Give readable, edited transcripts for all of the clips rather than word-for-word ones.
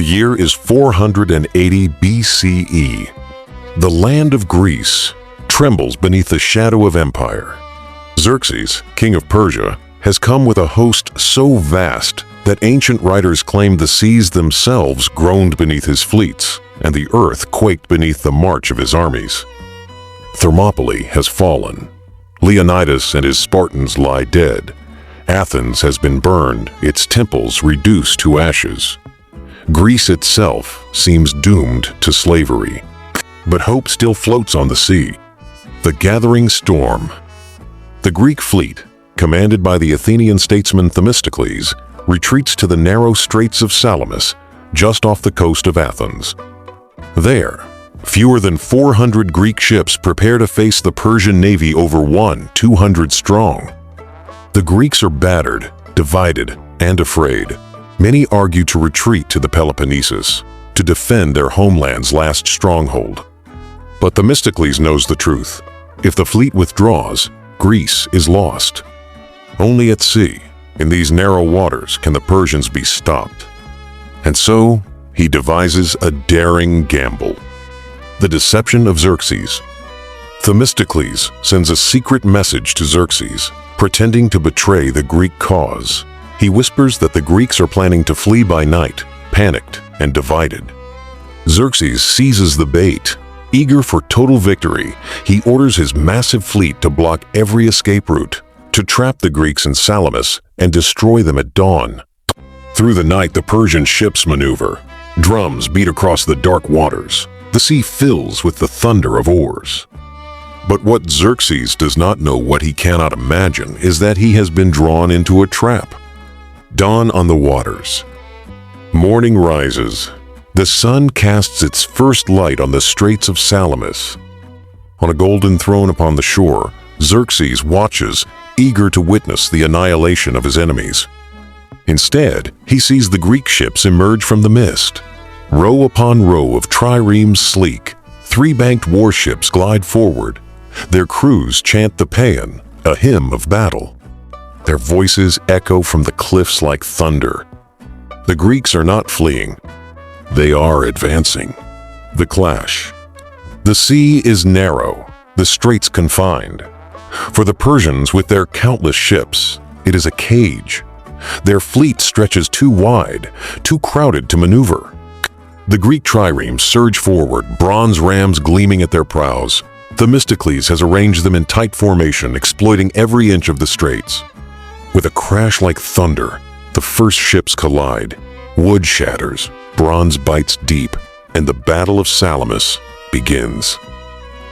The year is 480 BCE. The land of Greece trembles beneath the shadow of empire. Xerxes, king of Persia, has come with a host so vast that ancient writers claim the seas themselves groaned beneath his fleets and the earth quaked beneath the march of his armies. Thermopylae has fallen. Leonidas and his Spartans lie dead. Athens has been burned, its temples reduced to ashes. Greece itself seems doomed to slavery. But hope still floats on the sea. The gathering storm. The Greek fleet, commanded by the Athenian statesman Themistocles, retreats to the narrow straits of Salamis, just off the coast of Athens. There, fewer than 400 Greek ships prepare to face the Persian navy over 200 strong. The Greeks are battered, divided, and afraid. Many argue to retreat to the Peloponnesus, to defend their homeland's last stronghold. But Themistocles knows the truth. If the fleet withdraws, Greece is lost. Only at sea, in these narrow waters, can the Persians be stopped. And so, he devises a daring gamble. The deception of Xerxes. Themistocles sends a secret message to Xerxes, pretending to betray the Greek cause. He whispers that the Greeks are planning to flee by night, panicked and divided. Xerxes seizes the bait. Eager for total victory, he orders his massive fleet to block every escape route, to trap the Greeks in Salamis and destroy them at dawn. Through the night, the Persian ships maneuver. Drums beat across the dark waters. The sea fills with the thunder of oars. But what Xerxes does not know, what he cannot imagine, is that he has been drawn into a trap. Dawn on the waters. Morning rises. The sun casts its first light on the straits of Salamis. On a golden throne upon the shore, Xerxes watches, eager to witness the annihilation of his enemies. Instead, he sees the Greek ships emerge from the mist. Row upon row of triremes sleek, three-banked warships glide forward. Their crews chant the paean, a hymn of battle. Their voices echo from the cliffs like thunder. The Greeks are not fleeing. They are advancing. The clash. The sea is narrow, the straits confined. For the Persians, with their countless ships, it is a cage. Their fleet stretches too wide, too crowded to maneuver. The Greek triremes surge forward, bronze rams gleaming at their prows. Themistocles has arranged them in tight formation, exploiting every inch of the straits. With a crash like thunder, the first ships collide. Wood shatters, bronze bites deep, and the Battle of Salamis begins.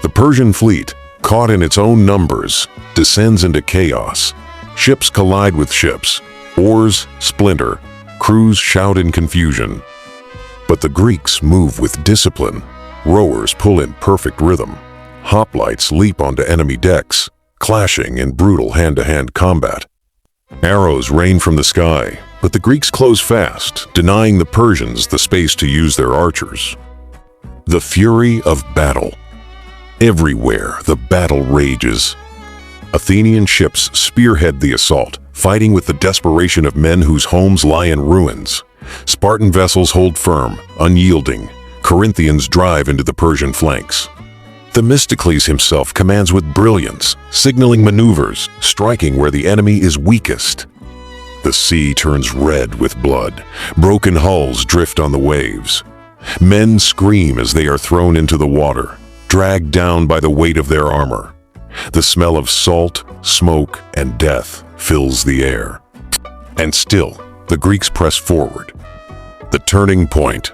The Persian fleet, caught in its own numbers, descends into chaos. Ships collide with ships, oars splinter, crews shout in confusion. But the Greeks move with discipline. Rowers pull in perfect rhythm. Hoplites leap onto enemy decks, clashing in brutal hand-to-hand combat. Arrows rain from the sky, but the Greeks close fast, denying the Persians the space to use their archers. The fury of battle. Everywhere the battle rages. Athenian ships spearhead the assault, fighting with the desperation of men whose homes lie in ruins. Spartan vessels hold firm, unyielding. Corinthians drive into the Persian flanks. Themistocles himself commands with brilliance, signaling maneuvers, striking where the enemy is weakest. The sea turns red with blood. Broken hulls drift on the waves. Men scream as they are thrown into the water, dragged down by the weight of their armor. The smell of salt, smoke, and death fills the air. And still, the Greeks press forward. The turning point.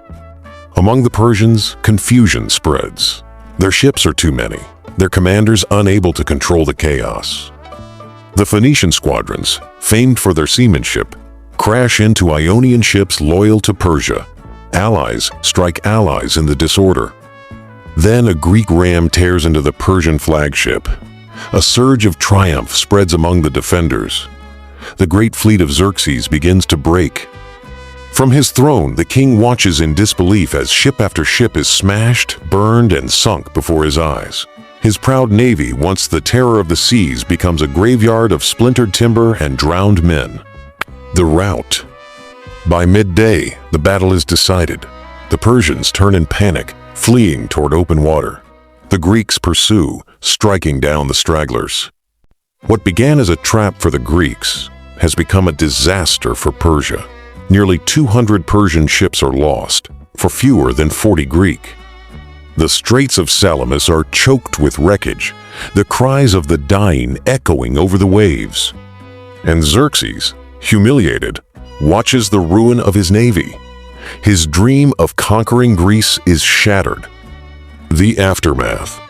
Among the Persians, confusion spreads. Their ships are too many, their commanders unable to control the chaos. The Phoenician squadrons, famed for their seamanship, crash into Ionian ships loyal to Persia. Allies strike allies in the disorder. Then a Greek ram tears into the Persian flagship. A surge of triumph spreads among the defenders. The great fleet of Xerxes begins to break. From his throne, the king watches in disbelief as ship after ship is smashed, burned, and sunk before his eyes. His proud navy, once the terror of the seas, becomes a graveyard of splintered timber and drowned men. The rout. By midday, the battle is decided. The Persians turn in panic, fleeing toward open water. The Greeks pursue, striking down the stragglers. What began as a trap for the Greeks has become a disaster for Persia. Nearly 200 Persian ships are lost, for fewer than 40 Greek. The Straits of Salamis are choked with wreckage, the cries of the dying echoing over the waves. And Xerxes, humiliated, watches the ruin of his navy. His dream of conquering Greece is shattered. The aftermath.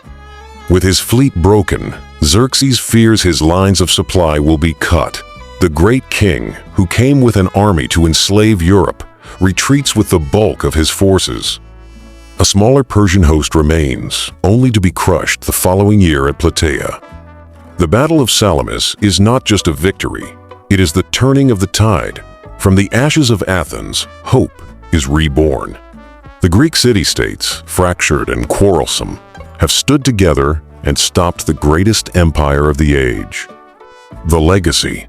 With his fleet broken, Xerxes fears his lines of supply will be cut. The great king, who came with an army to enslave Europe, retreats with the bulk of his forces. A smaller Persian host remains, only to be crushed the following year at Plataea. The Battle of Salamis is not just a victory, it is the turning of the tide. From the ashes of Athens, hope is reborn. The Greek city-states, fractured and quarrelsome, have stood together and stopped the greatest empire of the age. The legacy.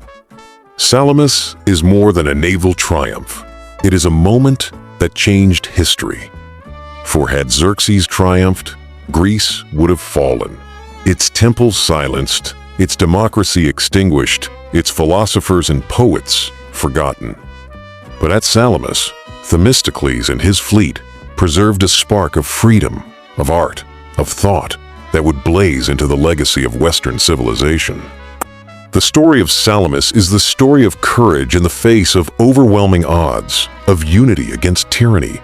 Salamis is more than a naval triumph. It is a moment that changed history. For had Xerxes triumphed, Greece would have fallen. Its temples silenced, its democracy extinguished, its philosophers and poets forgotten. But at Salamis, Themistocles and his fleet preserved a spark of freedom, of art, of thought that would blaze into the legacy of Western civilization. The story of Salamis is the story of courage in the face of overwhelming odds, of unity against tyranny,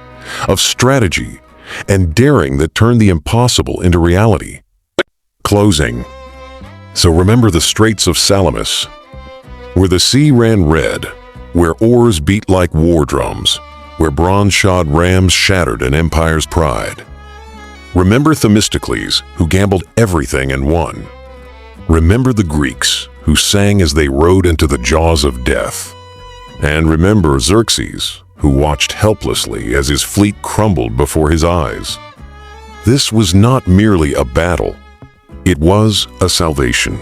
of strategy and daring that turned the impossible into reality. Closing. So remember the Straits of Salamis, where the sea ran red, where oars beat like war drums, where bronze-shod rams shattered an empire's pride. Remember Themistocles, who gambled everything and won. Remember the Greeks, who sang as they rode into the jaws of death. And remember Xerxes, who watched helplessly as his fleet crumbled before his eyes. This was not merely a battle. It was a salvation.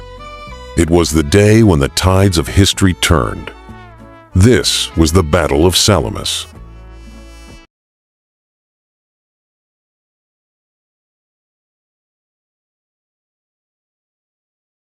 It was the day when the tides of history turned. This was the Battle of Salamis.